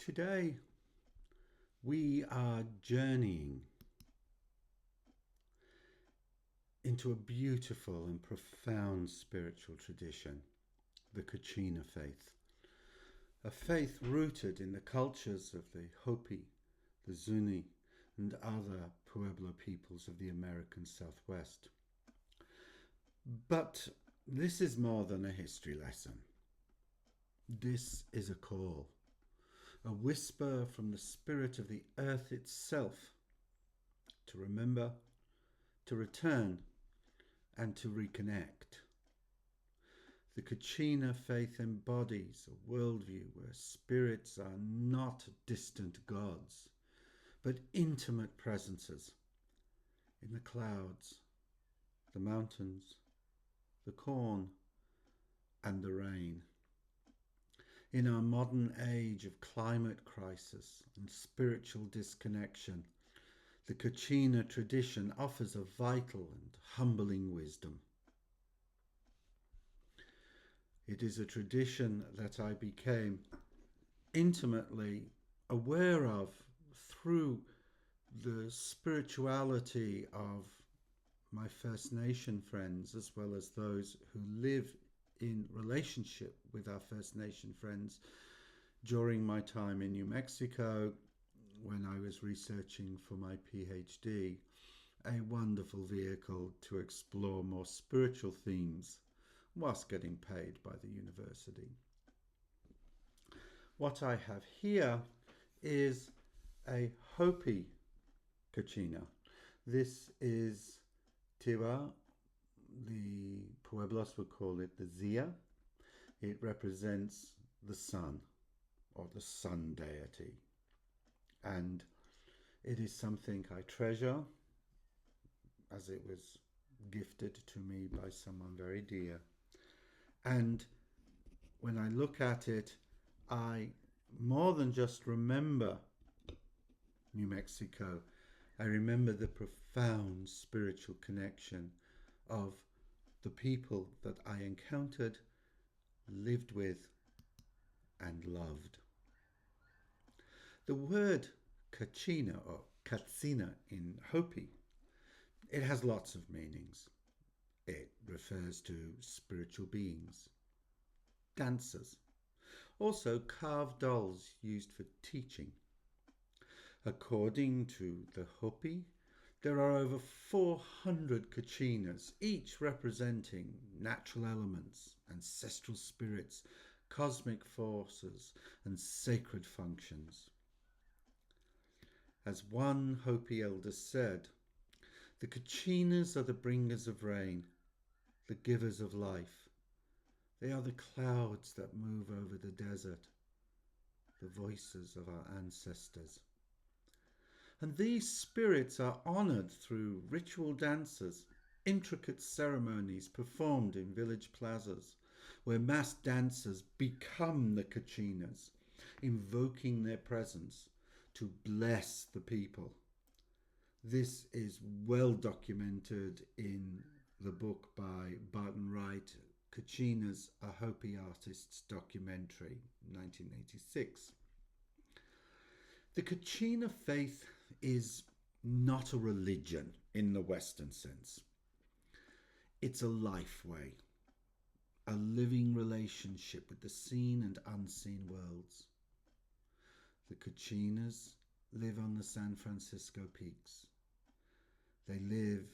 Today we are journeying into a beautiful and profound spiritual tradition, the Kachina faith. A faith rooted in the cultures of the Hopi, the Zuni, and other Pueblo peoples of the American Southwest. But this is more than a history lesson. This is a call, a whisper from the spirit of the earth itself to remember, to return, and to reconnect. The Kachina faith embodies a worldview where spirits are not distant gods, but intimate presences in the clouds, the mountains, the corn, and the rain. In our modern age of climate crisis and spiritual disconnection, the Kachina tradition offers a vital and humbling wisdom. It is a tradition that I became intimately aware of through the spirituality of my First Nation friends, as well as those who live in relationship with our First Nation friends during my time in New Mexico when I was researching for my PhD, a wonderful vehicle to explore more spiritual themes whilst getting paid by the university. What I have here is a Hopi Kachina. This is Tiwa. The Pueblos would call it the Zia. It represents the sun, or the sun deity. And it is something I treasure, as it was gifted to me by someone very dear. And when I look at it, I more than just remember New Mexico. I remember the profound spiritual connection of the people that I encountered, lived with, and loved. The word Kachina or Katsina in Hopi, it has lots of meanings. It refers to spiritual beings, dancers, also carved dolls used for teaching. According to the Hopi, there are over 400 Kachinas, each representing natural elements, ancestral spirits, cosmic forces, and sacred functions. As one Hopi elder said, the Kachinas are the bringers of rain, the givers of life. They are the clouds that move over the desert, the voices of our ancestors. And these spirits are honoured through ritual dances, intricate ceremonies performed in village plazas, where mass dancers become the Kachinas, invoking their presence to bless the people. This is well documented in the book by Barton Wright, Kachinas, a Hopi Artist's Documentary, 1986. The Kachina faith is not a religion in the Western sense. It's a life way, a living relationship with the seen and unseen worlds. The Kachinas live on the San Francisco peaks. They live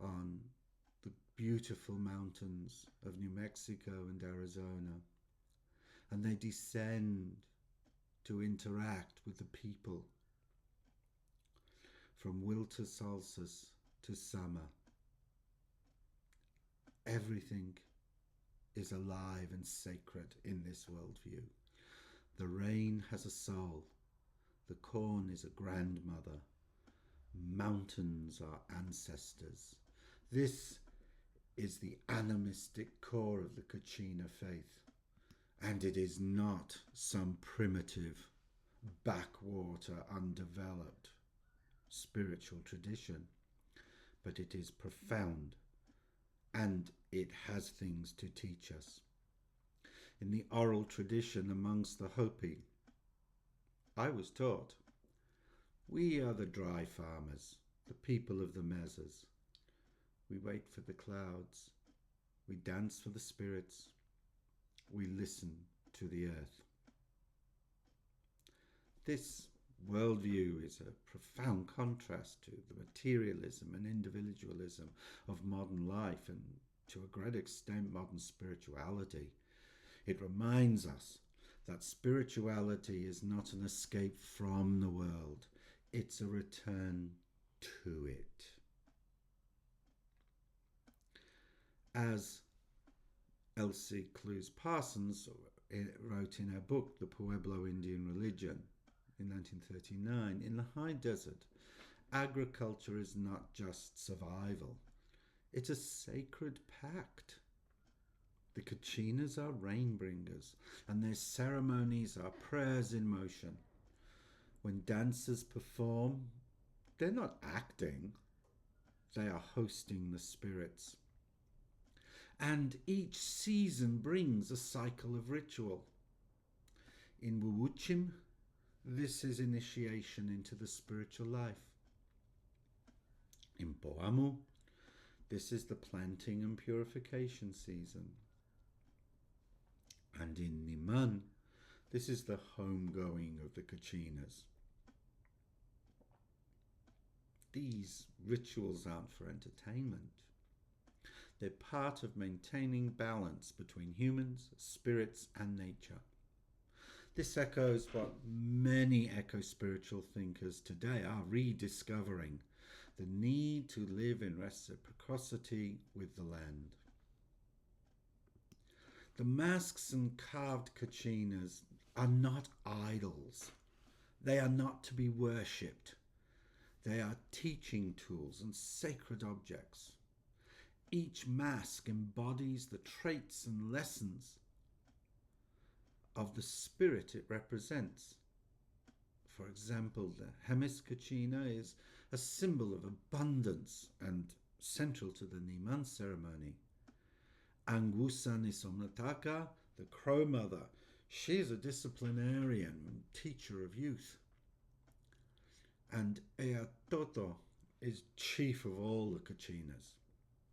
on the beautiful mountains of New Mexico and Arizona, and they descend to interact with the people from winter solstice to summer. Everything is alive and sacred in this worldview. The rain has a soul. The corn is a grandmother. Mountains are ancestors. This is the animistic core of the Kachina faith. And it is not some primitive, backwater, undeveloped spiritual tradition, but it is profound, and it has things to teach us. In the oral tradition amongst the Hopi, I was taught, we are the dry farmers, the people of the mesas. We wait for the clouds. We dance for the spirits. We listen to the earth. This worldview is a profound contrast to the materialism and individualism of modern life and, to a great extent, modern spirituality. It reminds us that spirituality is not an escape from the world, it's a return to it. As Elsie Clues Parsons wrote in her book, The Pueblo Indian Religion, in 1939, in the high desert, agriculture is not just survival, it's a sacred pact. The Kachinas are rain bringers, and their ceremonies are prayers in motion. When dancers perform, they're not acting, they are hosting the spirits. And each season brings a cycle of ritual. In Wuwuchim, this is initiation into the spiritual life. In Poamu, this is the planting and purification season. And in Niman, this is the homegoing of the Kachinas. These rituals aren't for entertainment. They're part of maintaining balance between humans, spirits, and nature. This echoes what many eco-spiritual thinkers today are rediscovering, the need to live in reciprocity with the land. The masks and carved Kachinas are not idols. They are not to be worshipped. They are teaching tools and sacred objects. Each mask embodies the traits and lessons of the spirit it represents. For example, the Hemis Kachina is a symbol of abundance and central to the Niman ceremony. Angusa Nisomnataka, the Crow Mother, she is a disciplinarian and teacher of youth. And Eatoto is chief of all the Kachinas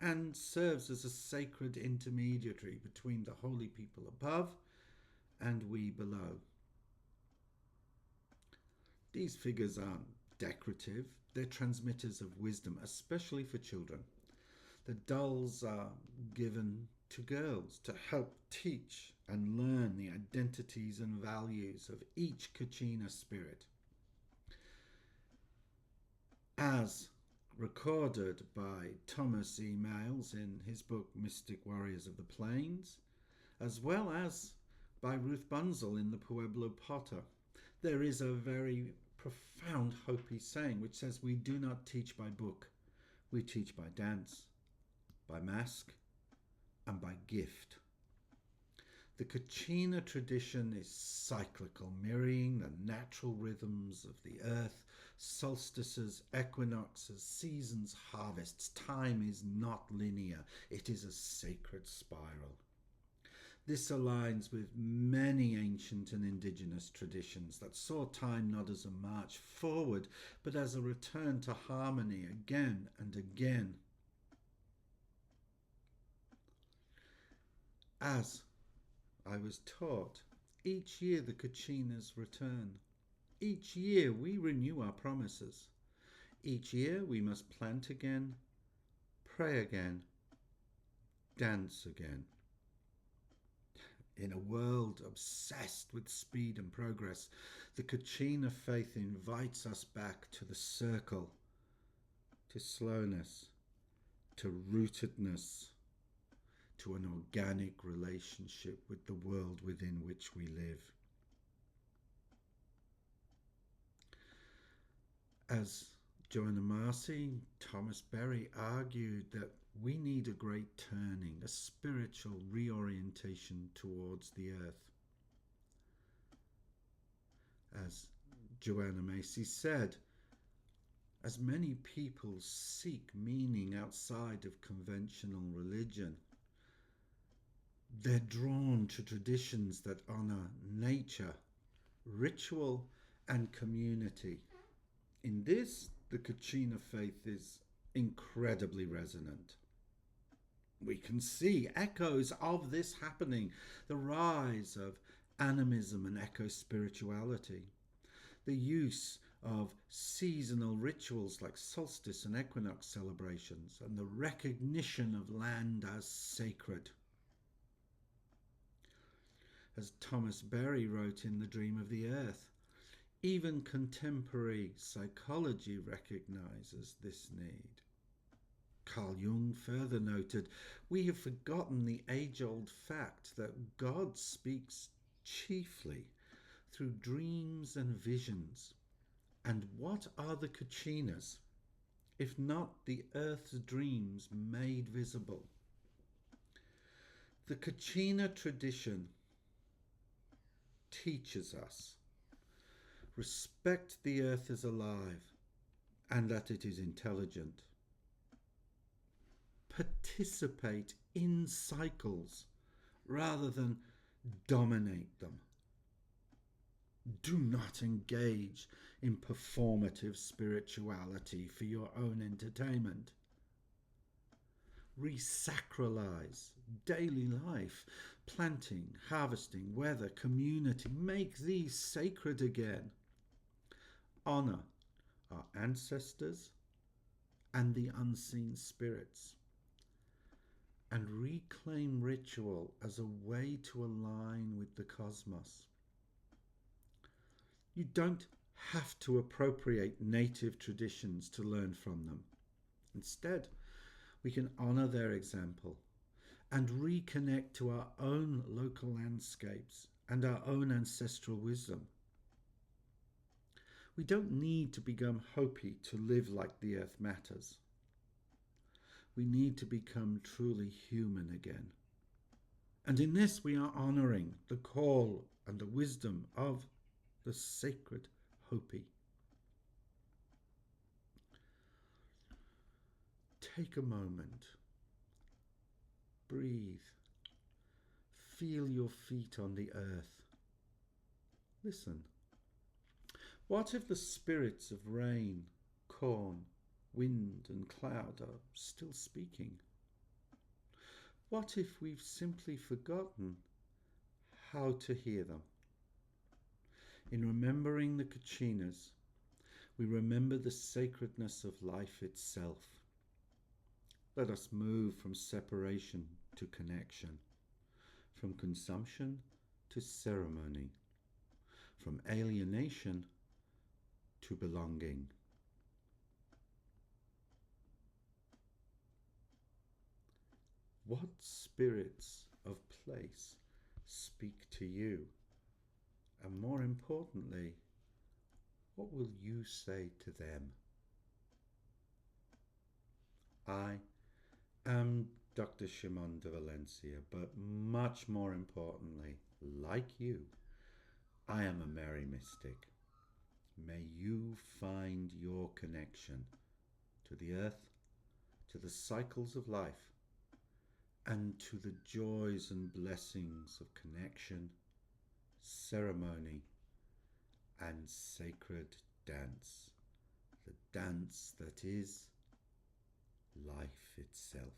and serves as a sacred intermediary between the holy people above and we below. These figures aren't decorative, they're transmitters of wisdom, especially for children. The dolls are given to girls to help teach and learn the identities and values of each Kachina spirit. As recorded by Thomas E. Males in his book Mystic Warriors of the Plains, as well as by Ruth Bunzel in The Pueblo Potter, there is a very profound Hopi saying which says, we do not teach by book, we teach by dance, by mask, and by gift. The Kachina tradition is cyclical, mirroring the natural rhythms of the earth, solstices, equinoxes, seasons, harvests. Time is not linear, it is a sacred spiral. This aligns with many ancient and indigenous traditions that saw time not as a march forward, but as a return to harmony again and again. As I was taught, each year the Kachinas return. Each year we renew our promises. Each year we must plant again, pray again, dance again. In a world obsessed with speed and progress, the Kachina faith invites us back to the circle, to slowness, to rootedness, to an organic relationship with the world within which we live. As Joanna Marcy, Thomas Berry argued that we need a great turning, a spiritual reorientation towards the earth. As Joanna Macy said, as many people seek meaning outside of conventional religion, they're drawn to traditions that honor nature, ritual, and community. In this, the Kachina faith is incredibly resonant. We can see echoes of this happening, the rise of animism and eco-spirituality, the use of seasonal rituals like solstice and equinox celebrations, and the recognition of land as sacred. As Thomas Berry wrote in The Dream of the Earth, even contemporary psychology recognizes this need. Carl Jung further noted, we have forgotten the age-old fact that God speaks chiefly through dreams and visions. And what are the Kachinas, if not the earth's dreams made visible? The Kachina tradition teaches us respect the earth as alive and that it is intelligent. Participate in cycles rather than dominate them. Do not engage in performative spirituality for your own entertainment. Resacralize daily life, planting, harvesting, weather, community. Make these sacred again. Honor our ancestors and the unseen spirits, and reclaim ritual as a way to align with the cosmos. You don't have to appropriate native traditions to learn from them. Instead, we can honor their example and reconnect to our own local landscapes and our own ancestral wisdom. We don't need to become Hopi to live like the earth matters. We need to become truly human again. And in this we are honoring the call and the wisdom of the sacred Hopi. Take a moment. Breathe. Feel your feet on the earth. Listen. What if the spirits of rain, corn, wind and cloud are still speaking? What if we've simply forgotten how to hear them? In remembering the Kachinas, we remember the sacredness of life itself. Let us move from separation to connection, from consumption to ceremony, from alienation to belonging. What spirits of place speak to you? And more importantly, what will you say to them? I am Dr. Shimon de Valencia, but much more importantly, like you, I am a merry mystic. May you find your connection to the earth, to the cycles of life, and to the joys and blessings of connection, ceremony, and sacred dance, the dance that is life itself.